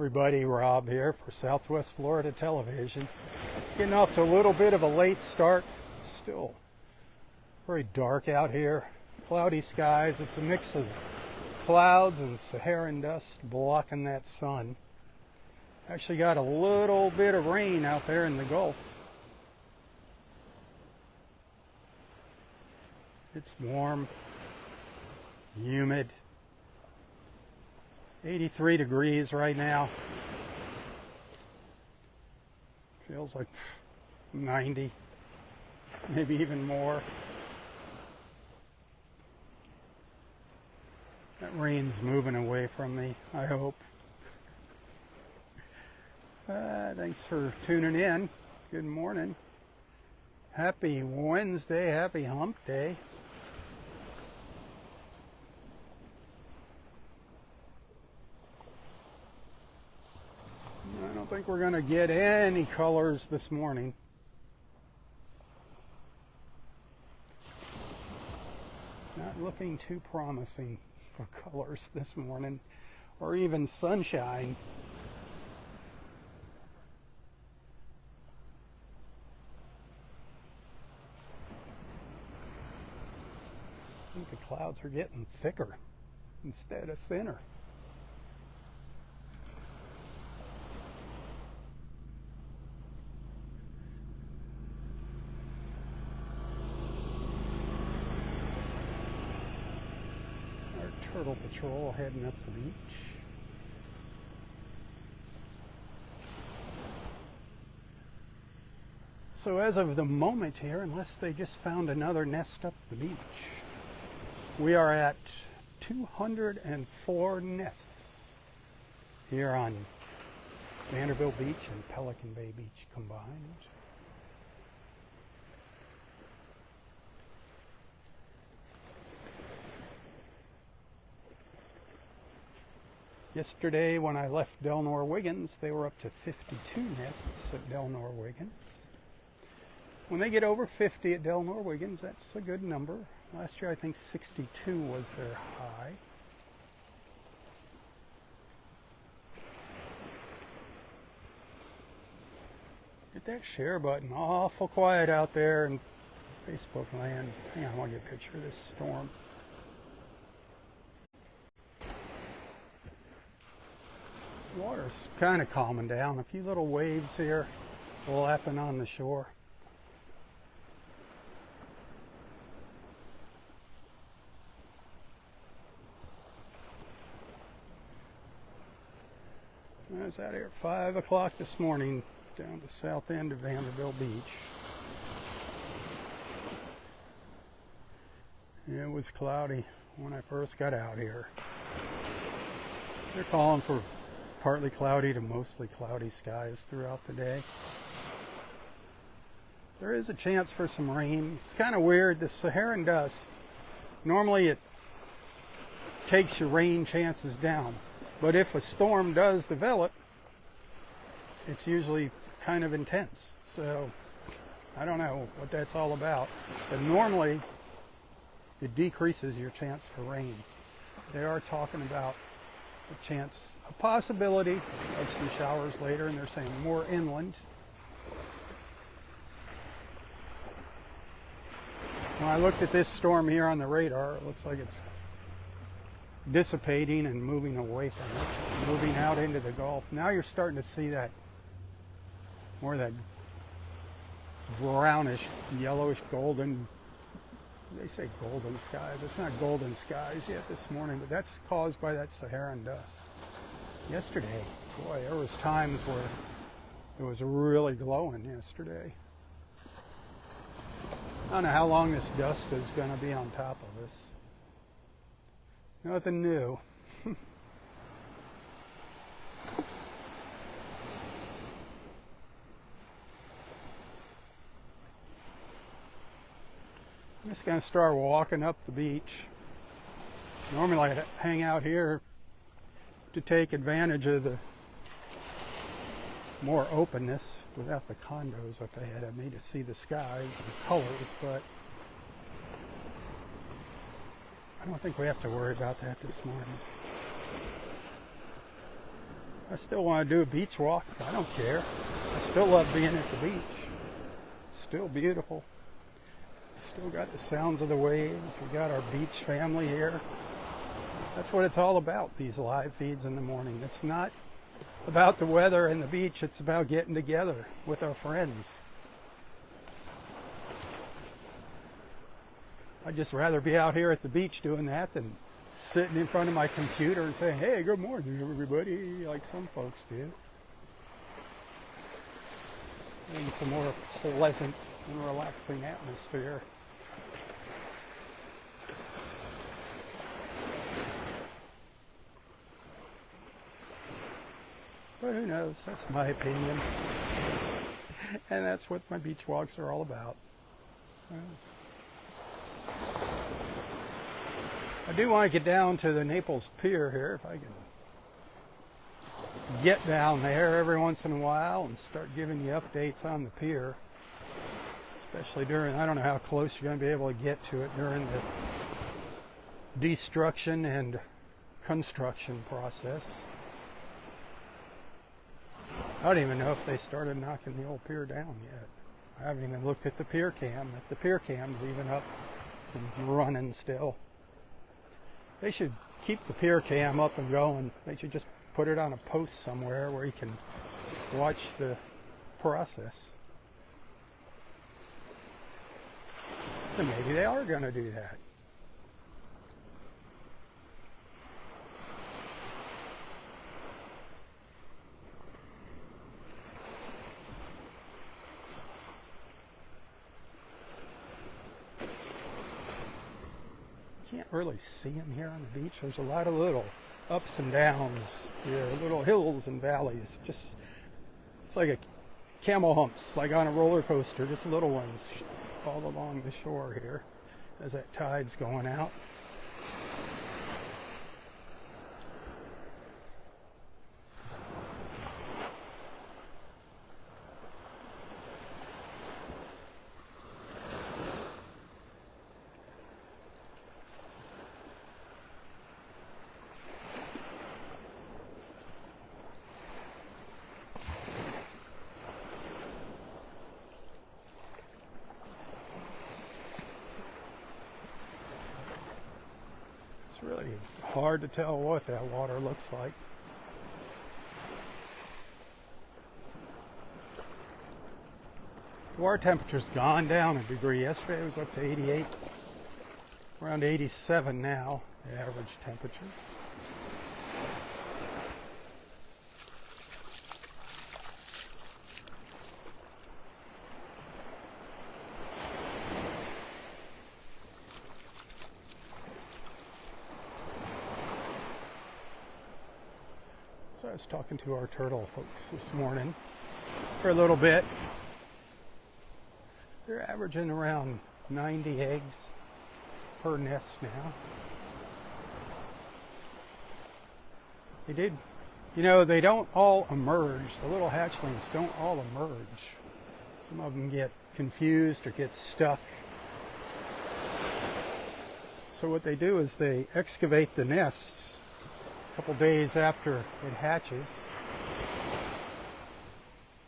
everybody, Rob here for Southwest Florida Television. Getting off to a little bit of a late start. Still very dark out here. Cloudy skies. It's a mix of clouds and Saharan dust blocking that sun. Actually got a little bit of rain out there in the Gulf. It's warm, humid. 83 degrees right now. Feels like 90, maybe even more. That rain's moving away from me, I hope. Thanks for tuning in. Good morning. Happy Wednesday, happy hump day. I don't think we're going to get any colors this morning. Not looking too promising for colors this morning, or even sunshine. I think the clouds are getting thicker instead of thinner. Turtle Patrol heading up the beach. So as of the moment here, unless they just found another nest up the beach, we are at 204 nests here on Vanderbilt Beach and Pelican Bay Beach combined. Yesterday, when I left Del Nor Wiggins, they were up to 52 nests at Del Nor Wiggins. When they get over 50 at Del Nor Wiggins, that's a good number. Last year, I think 62 was their high. Hit that share button. Awful quiet out there in Facebook land. Hang on, I want to get a picture of this storm. Water's kind of calming down. A few little waves here lapping on the shore. I was out here at 5 o'clock this morning down the south end of Vanderbilt Beach. It was cloudy when I first got out here. They're calling for partly cloudy to mostly cloudy skies throughout the day. There is a chance for some rain. It's kind of weird. The Saharan dust, normally it takes your rain chances down. But if a storm does develop, it's usually kind of intense. So I don't know what that's all about. But normally it decreases your chance for rain. They are talking about a chance, a possibility of some showers later, and they're saying more inland. When I looked at this storm here on the radar, it looks like it's dissipating and moving away from us, moving out into the Gulf. Now you're starting to see that, more of that brownish, yellowish, golden, they say golden skies. It's not golden skies yet this morning, but that's caused by that Saharan dust. Yesterday, boy, there was times where it was really glowing yesterday. I don't know how long this dust is going to be on top of us. Nothing new. I'm just going to start walking up the beach. Normally I hang out here to take advantage of the more openness without the condos up ahead of me to see the skies and colors, but I don't think we have to worry about that this morning. I still want to do a beach walk. I don't care. I still love being at the beach. It's still beautiful. Still got the sounds of the waves. We got our beach family here. That's what it's all about, these live feeds in the morning. It's not about the weather and the beach. It's about getting together with our friends. I'd just rather be out here at the beach doing that than sitting in front of my computer and saying, hey, good morning, everybody, like some folks do. In some more pleasant and relaxing atmosphere. But who knows? That's my opinion. And that's what my beach walks are all about. I do want to get down to the Naples Pier here, if I can get down there every once in a while and start giving you updates on the pier. Especially during, I don't know how close you're going to be able to get to it during the destruction and construction process. I don't even know if they started knocking the old pier down yet. I haven't even looked at the pier cam, if the pier cam's even up and running still. They should keep the pier cam up and going. They should just put it on a post somewhere where you can watch the process. And maybe they are going to do that. Can't really see them here on the beach. There's a lot of little ups and downs here, little hills and valleys. Just, it's like a camel humps, like on a roller coaster, just little ones all along the shore here as that tide's going out. It's really hard to tell what that water looks like. Water temperature's gone down a degree. Yesterday it was up to 88, around 87 now, the average temperature. So I was talking to our turtle folks this morning for a little bit. They're averaging around 90 eggs per nest now. They did, you know, they don't all emerge. The little hatchlings don't all emerge. Some of them get confused or get stuck. So what they do is they excavate the nests a couple days after it hatches,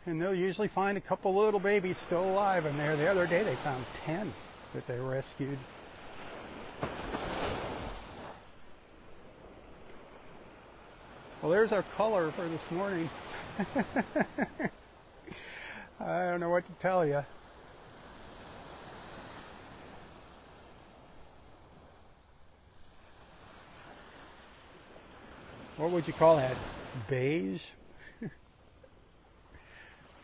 and they'll usually find a couple little babies still alive in there. The other day they found 10 that they rescued. Well, there's our color for this morning. I don't know what to tell you. What would you call that? Beige?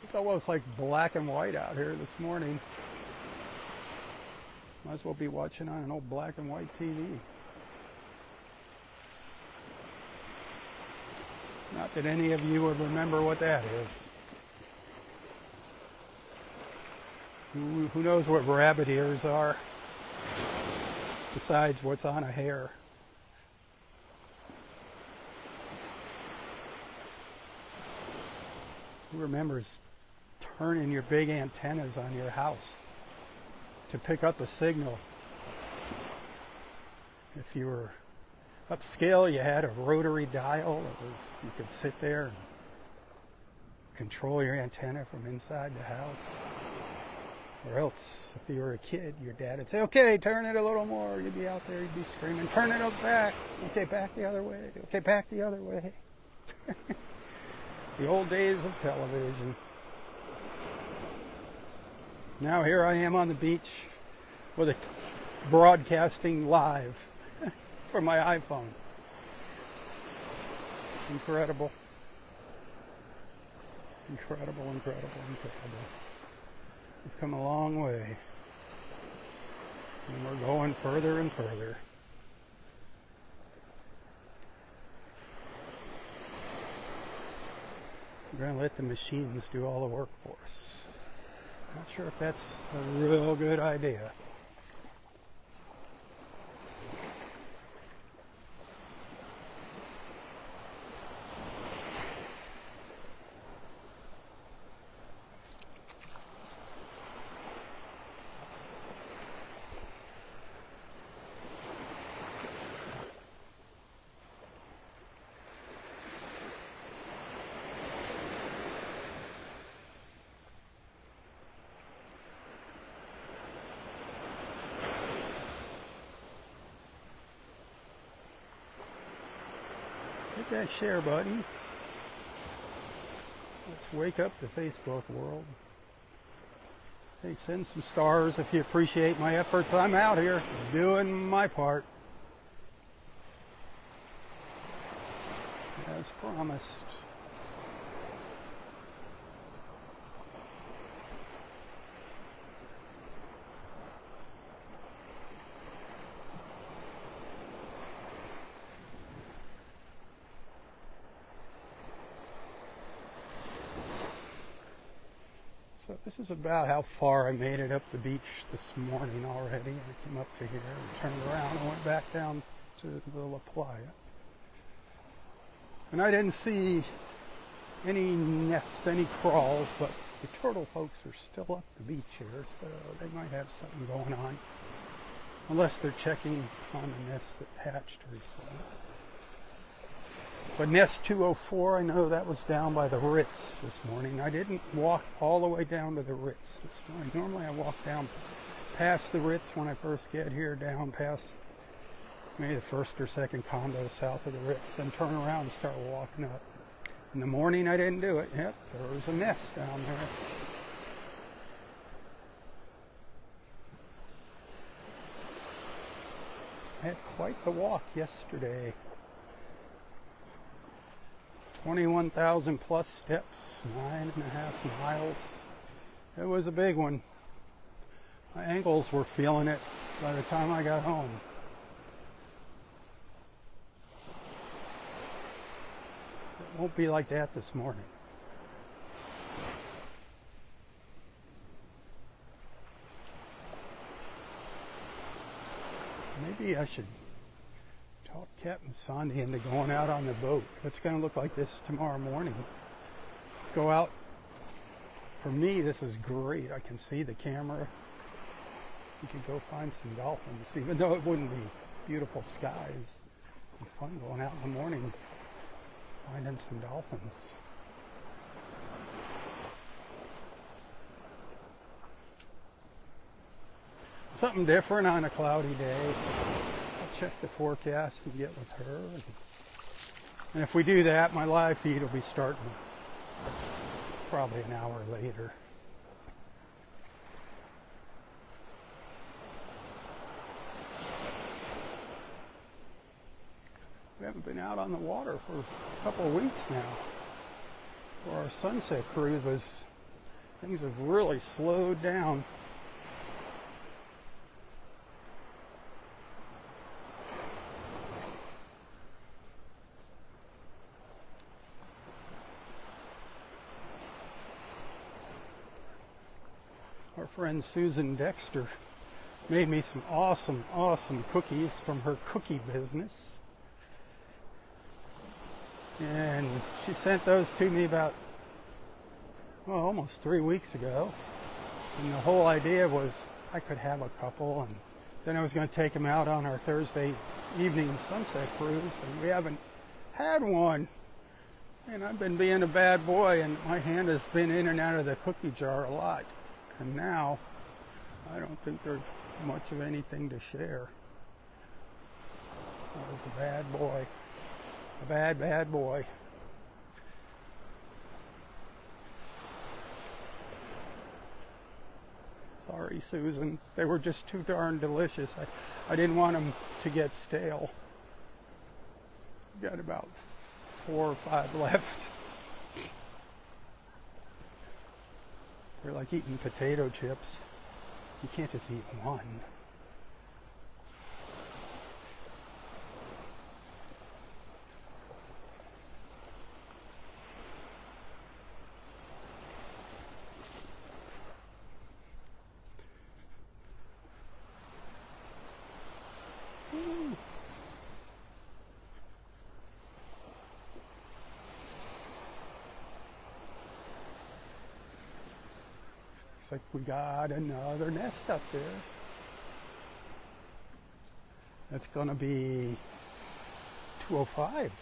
It's almost like black and white out here this morning. Might as well be watching on an old black and white TV. Not that any of you would remember what that is. Who knows what rabbit ears are, besides what's on a hair? Who remembers turning your big antennas on your house to pick up a signal? If you were upscale, you had a rotary dial. You could sit there and control your antenna from inside the house. Or else, if you were a kid, your dad would say, okay, turn it a little more. You'd be out there, you'd be screaming, turn it up back. Okay, back the other way. Okay, back the other way. The old days of television. Now here I am on the beach with it broadcasting live from my iPhone. Incredible. Incredible, incredible, incredible. We've come a long way. And we're going further and further. We're going to let the machines do all the work for us. Not sure if that's a real good idea. Hit that share button. Let's wake up the Facebook world. Hey, send some stars if you appreciate my efforts. I'm out here doing my part. As promised. So this is about how far I made it up the beach this morning already. I came up to here and turned around and went back down to the La Playa. And I didn't see any nests, any crawls, but the turtle folks are still up the beach here, so they might have something going on. Unless they're checking on the nest that hatched recently. But nest 204, I know that was down by the Ritz this morning. I didn't walk all the way down to the Ritz this morning. Normally I walk down past the Ritz when I first get here, down past maybe the first or second condo south of the Ritz, then turn around and start walking up. In the morning I didn't do it. Yep, there was a nest down there. I had quite the walk yesterday. 21,000 plus steps, 9.5 miles. It was a big one. My ankles were feeling it by the time I got home. It won't be like that this morning. Maybe I should talk Captain Sandy into going out on the boat. It's going to look like this tomorrow morning. Go out. For me, this is great. I can see the camera. You could go find some dolphins, even though it wouldn't be beautiful skies. It'd be fun going out in the morning, finding some dolphins. Something different on a cloudy day. Check the forecast and get with her. And if we do that, my live feed will be starting probably an hour later. We haven't been out on the water for a couple of weeks now. For our sunset cruises, things have really slowed down. Our friend Susan Dexter made me some awesome cookies from her cookie business. And she sent those to me about, well, almost 3 weeks ago. And the whole idea was I could have a couple, and then I was going to take them out on our Thursday evening sunset cruise, and we haven't had one And I've been being a bad boy, and my hand has been in and out of the cookie jar a lot. And now, I don't think there's much of anything to share. I was a bad boy. A bad, bad boy. Sorry, Susan. They were just too darn delicious. I didn't want them to get stale. Got about 4 or 5 left. They're like eating potato chips. You can't just eat one. Looks like we got another nest up there. That's gonna be 205.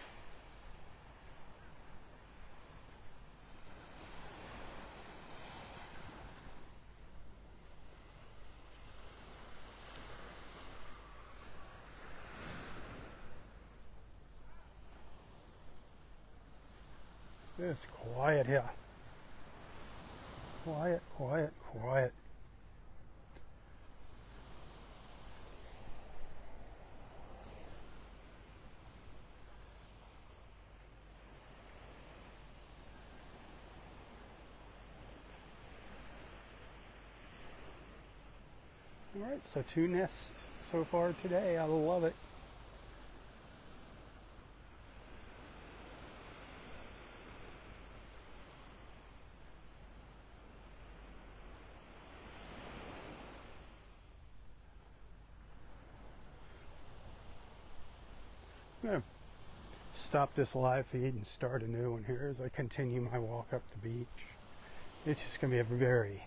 It's quiet here. Quiet, quiet, quiet. All right, so 2 nests so far today. I love it. I'm going to stop this live feed and start a new one here as I continue my walk up the beach. It's just going to be a very,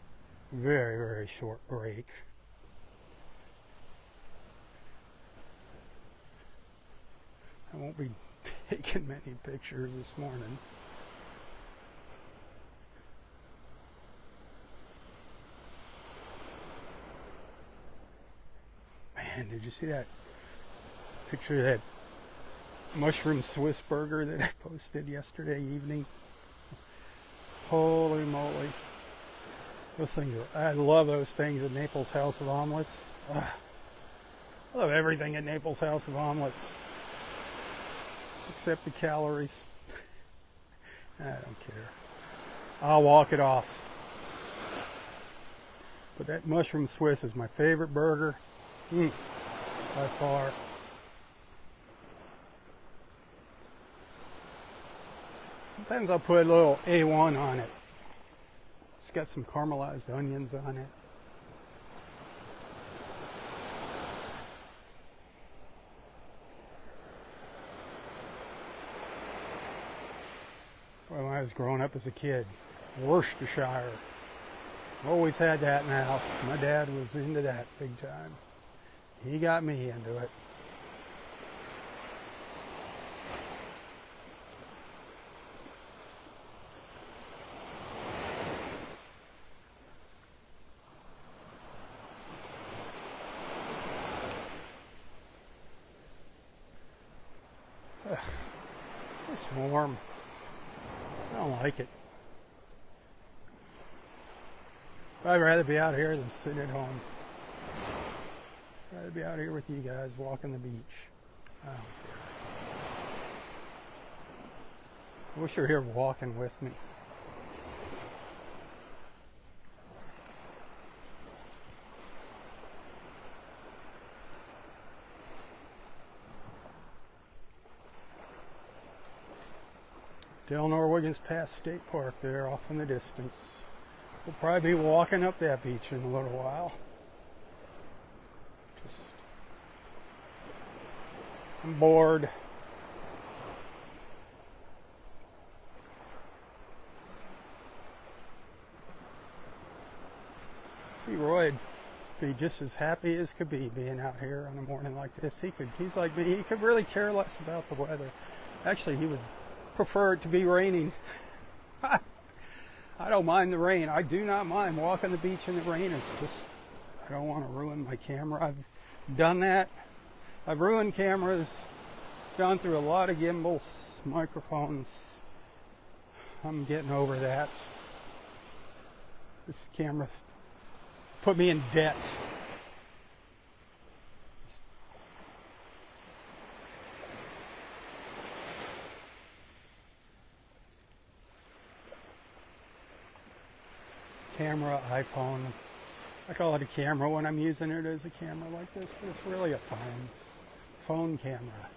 very, very short break. I won't be taking many pictures this morning. Man, did you see that picture of that mushroom Swiss burger that I posted yesterday evening? Holy moly. Those things I love those things at Naples House of Omelets. I love everything at Naples House of Omelets. Except the calories. I don't care. I'll walk it off. But that mushroom Swiss is my favorite burger. By far. Sometimes I'll put a little A1 on it. It's got some caramelized onions on it. Well, when I was growing up as a kid, Worcestershire. Always had that in the house. My dad was into that big time. He got me into it. Ugh, it's warm. I don't like it. I'd rather be out here than sit at home. I'd rather be out here with you guys walking the beach. I don't care. I wish you were here walking with me. Delnor Wiggins Pass State Park there off in the distance. We'll probably be walking up that beach in a little while. I'm bored. See, Roy'd be just as happy as could be being out here on a morning like this. He's like me. He could really care less about the weather. Actually, he would prefer it to be raining. I don't mind the rain. I do not mind walking the beach in the rain. It's just, I don't want to ruin my camera. I've done that. I've ruined cameras, gone through a lot of gimbals, microphones. I'm getting over that. This camera put me in debt. Camera, iPhone. I call it a camera when I'm using it as a camera like this, but it's really a phone camera.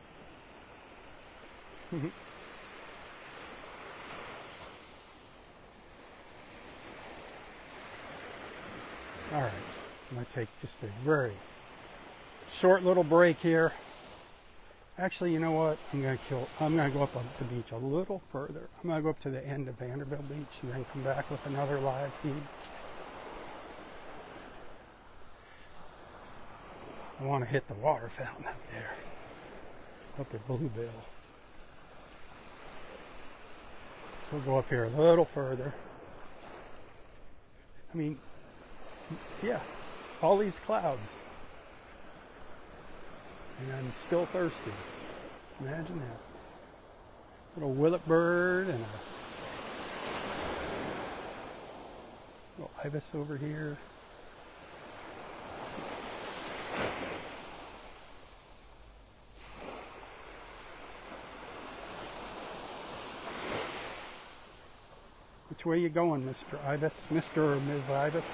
All right, I'm going to take just a very short little break here. Actually, you know what? I'm going to go up on the beach a little further. I'm going to go up to the end of Vanderbilt Beach and then come back with another live feed. I want to hit the water fountain up there, up at Bluebill. So we'll go up here a little further. I mean, yeah, all these clouds. And I'm still thirsty. Imagine that. Little willet bird and a little ibis over here. Which way you going, Mr. Ibis? Mr. or Ms. Ibis?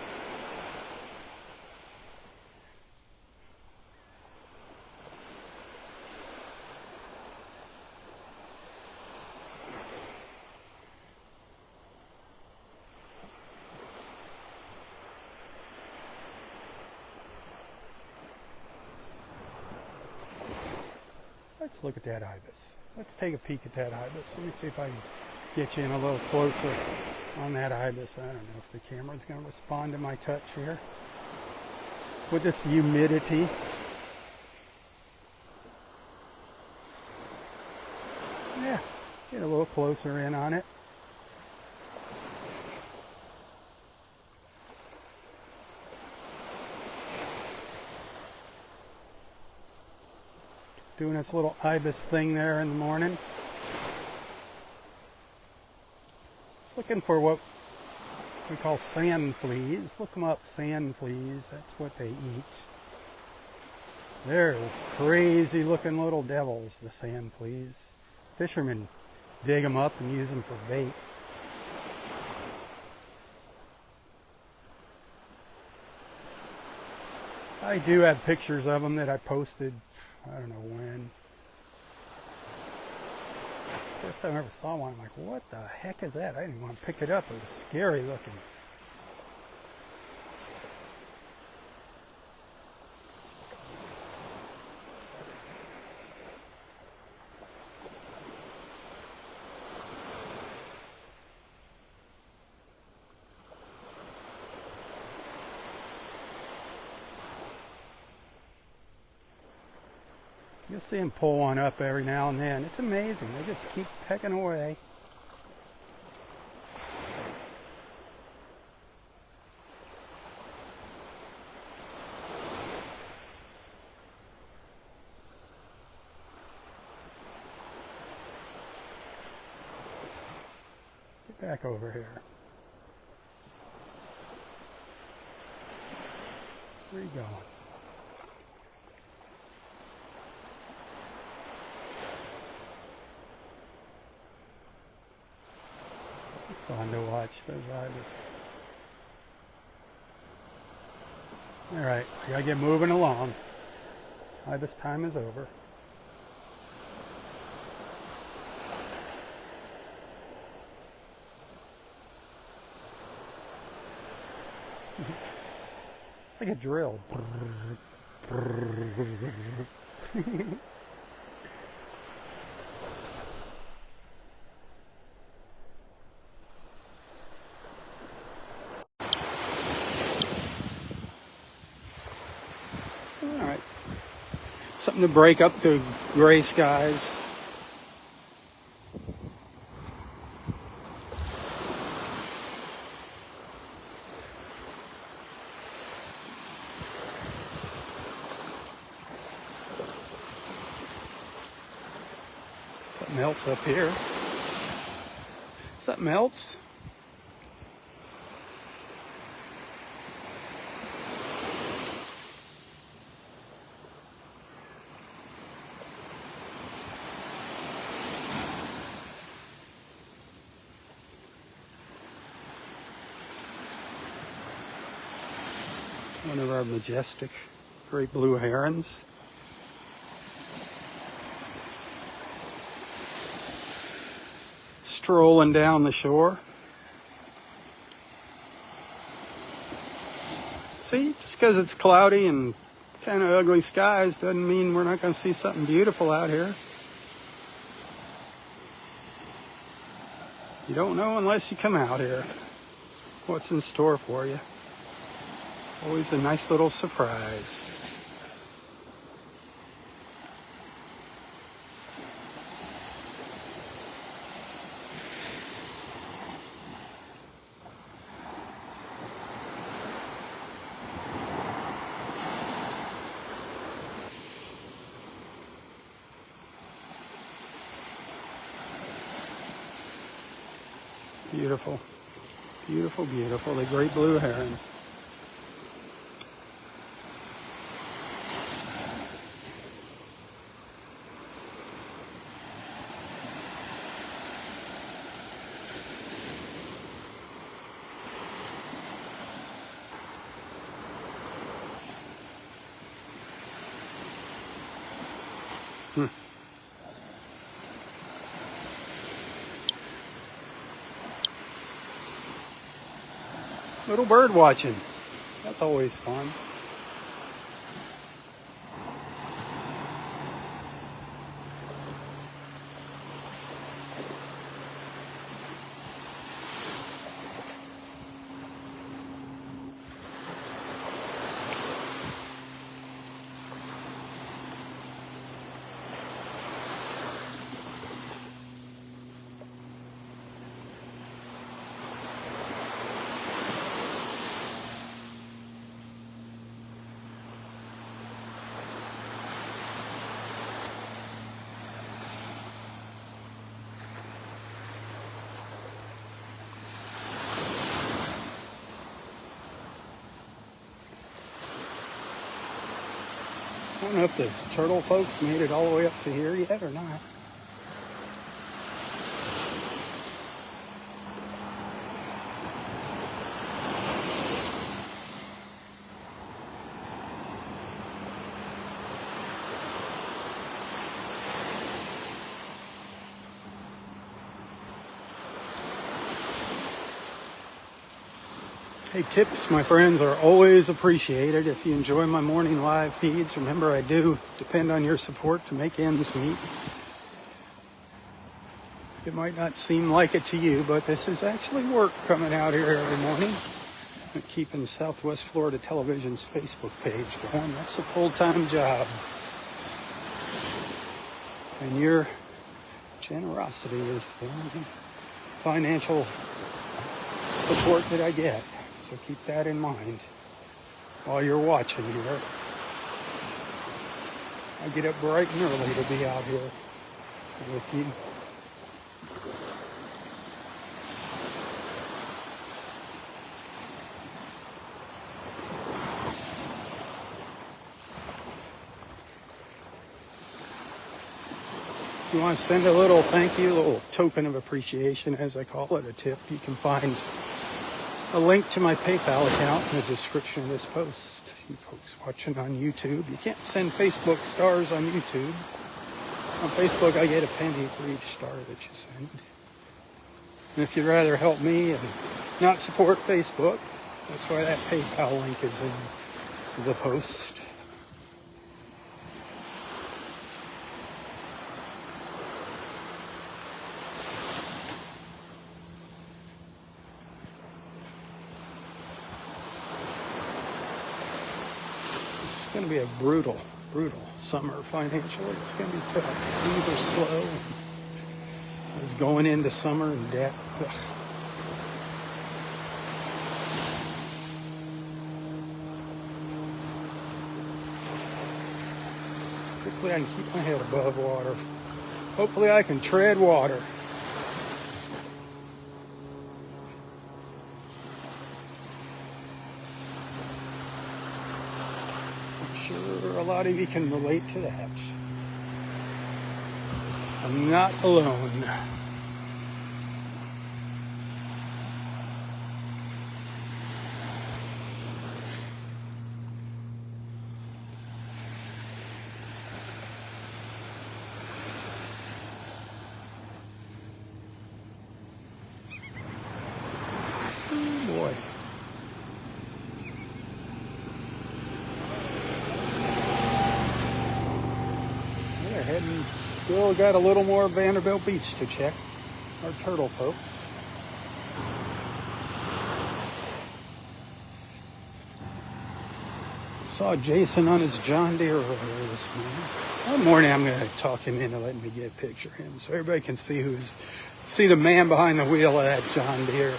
Let's look at that ibis. Let's take a peek at that ibis. Let me see if I can get you in a little closer on that ibis. I don't know if the camera's going to respond to my touch here. With this humidity. Yeah, get a little closer in on it. Doing this little ibis thing there in the morning. It's looking for what we call sand fleas. Look them up, sand fleas. That's what they eat. They're crazy looking little devils, the sand fleas. Fishermen dig them up and use them for bait. I do have pictures of them that I posted, I don't know when. First time I ever saw one, I'm like, what the heck is that? I didn't want to pick it up. It was scary looking. You'll see them pull one up every now and then. It's amazing. They just keep pecking away. Get back over here. Where are you going? Fun to watch those ibis. Alright, I gotta get moving along. Ibis time is over. It's like a drill. Alright. Something to break up the gray skies. Something else up here. Something else. One of our majestic great blue herons. Strolling down the shore. See, just because it's cloudy and kind of ugly skies doesn't mean we're not going to see something beautiful out here. You don't know unless you come out here what's in store for you. It's always a nice little surprise. Beautiful, beautiful, beautiful. The great blue heron. Little bird watching. That's always fun. I don't know if the turtle folks made it all the way up to here yet or not. Hey, tips, my friends, are always appreciated. If you enjoy my morning live feeds, remember I do depend on your support to make ends meet. It might not seem like it to you, but this is actually work coming out here every morning and keeping Southwest Florida Television's Facebook page going. That's a full-time job. And your generosity is the only financial support that I get. So keep that in mind while you're watching here. I get up bright and early to be out here with you. If you want to send a little thank you, a little token of appreciation, as I call it, a tip, you can find a link to my PayPal account in the description of this post. You folks watching on YouTube, you can't send Facebook stars on YouTube. On Facebook, I get a penny for each star that you send. And if you'd rather help me and not support Facebook, that's why that PayPal link is in the post. It's going to be a brutal summer financially. It's going to be tough. Things are slow. I was going into summer in debt. Ugh. Quickly, I can keep my head above water. Hopefully I can tread water. I'm sure a lot of you can relate to that. I'm not alone. Oh boy. They're heading, still got a little more Vanderbilt Beach to check. Our turtle folks. Saw Jason on his John Deere earlier this morning. One morning I'm going to talk him into letting me get a picture of him so everybody can see the man behind the wheel of that John Deere.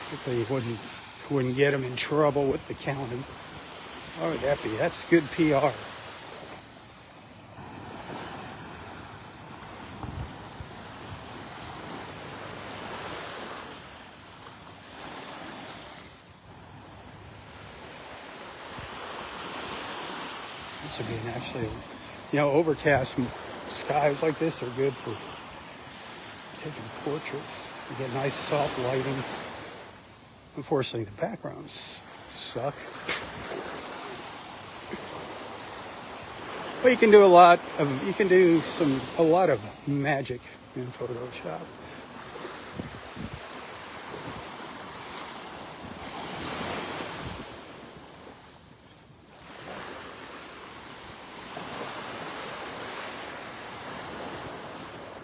Hopefully he wouldn't get him in trouble with the county. What would that be? That's good PR. This would be actually, overcast skies like this are good for taking portraits. You get nice soft lighting. Unfortunately, the backgrounds suck. But you can do a lot of magic in Photoshop.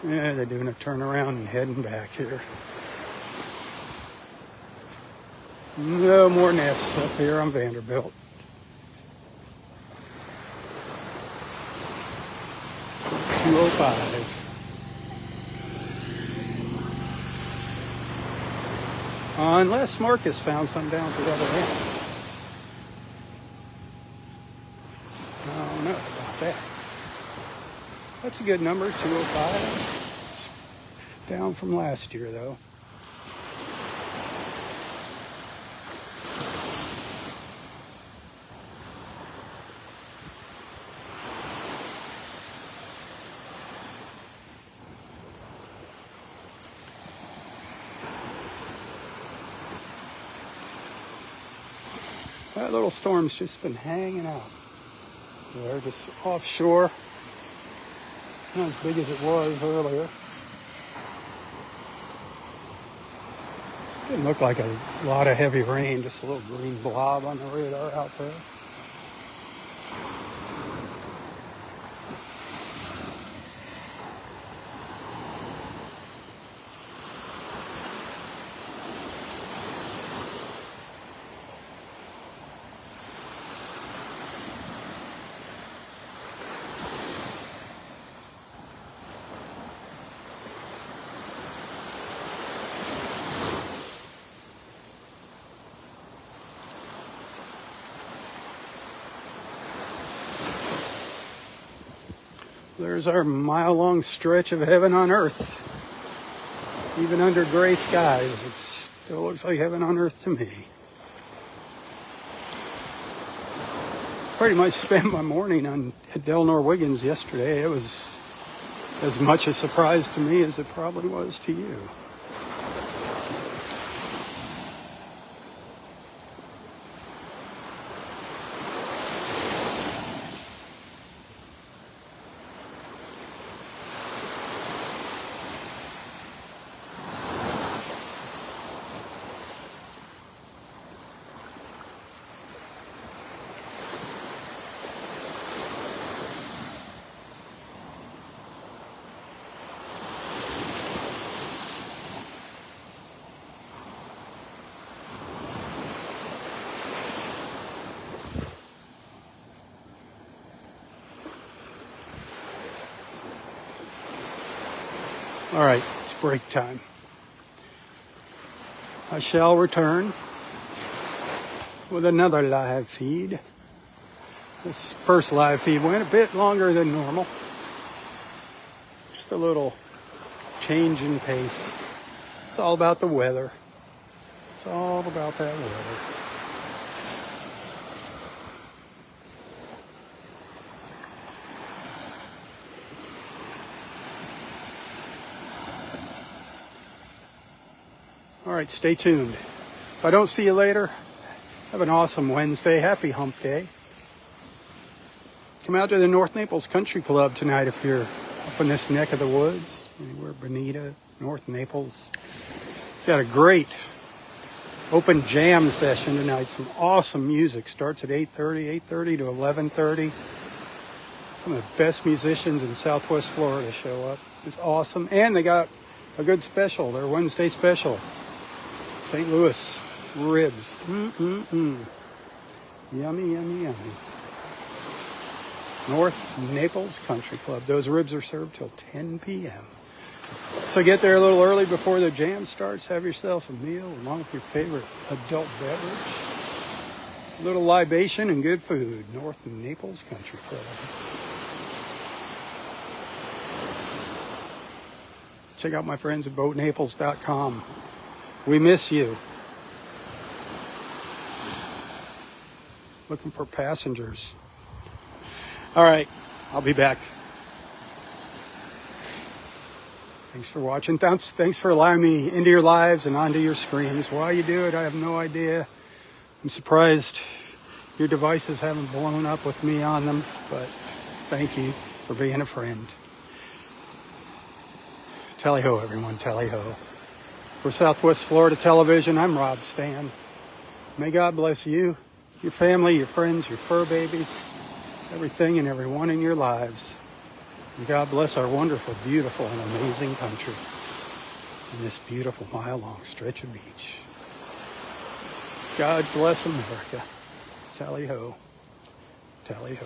Yeah, they're doing a turnaround and heading back here. No more nests up here on Vanderbilt. It's 205. Unless Marcus found some down at the other end. I don't know about that. That's a good number, 205. It's down from last year, though. That little storm's just been hanging out. They're just offshore. Not as big as it was earlier. Didn't look like a lot of heavy rain, just a little green blob on the radar out there. There's our mile-long stretch of heaven on earth. Even under gray skies, it still looks like heaven on earth to me. Pretty much spent my morning at Delnor Wiggins yesterday. It was as much a surprise to me as it probably was to you. All right, it's break time. I shall return with another live feed This first live feed went a bit longer than normal. Just a little change in pace. It's all about the weather. It's all about that weather. All right, stay tuned. If I don't see you later, have an awesome Wednesday. Happy hump day. Come out to the North Naples Country Club tonight if you're up in this neck of the woods. Anywhere, Bonita, North Naples. Got a great open jam session tonight. Some awesome music. Starts at 8:30 to 11:30. Some of the best musicians in Southwest Florida show up. It's awesome. And they got a good special, their Wednesday special. St. Louis ribs. Yummy, yummy, yummy. North Naples Country Club. Those ribs are served till 10 p.m. So get there a little early before the jam starts. Have yourself a meal along with your favorite adult beverage. A little libation and good food. North Naples Country Club. Check out my friends at boatnaples.com. We miss you. Looking for passengers. All right, I'll be back. Thanks for watching. Thanks for allowing me into your lives and onto your screens. Why you do it, I have no idea. I'm surprised your devices haven't blown up with me on them, but thank you for being a friend. Tally-ho, everyone, tally-ho. For Southwest Florida Television, I'm Rob Stan. May God bless you, your family, your friends, your fur babies, everything and everyone in your lives. And God bless our wonderful, beautiful, and amazing country and this beautiful mile-long stretch of beach. God bless America. Tally-ho. Tally-ho.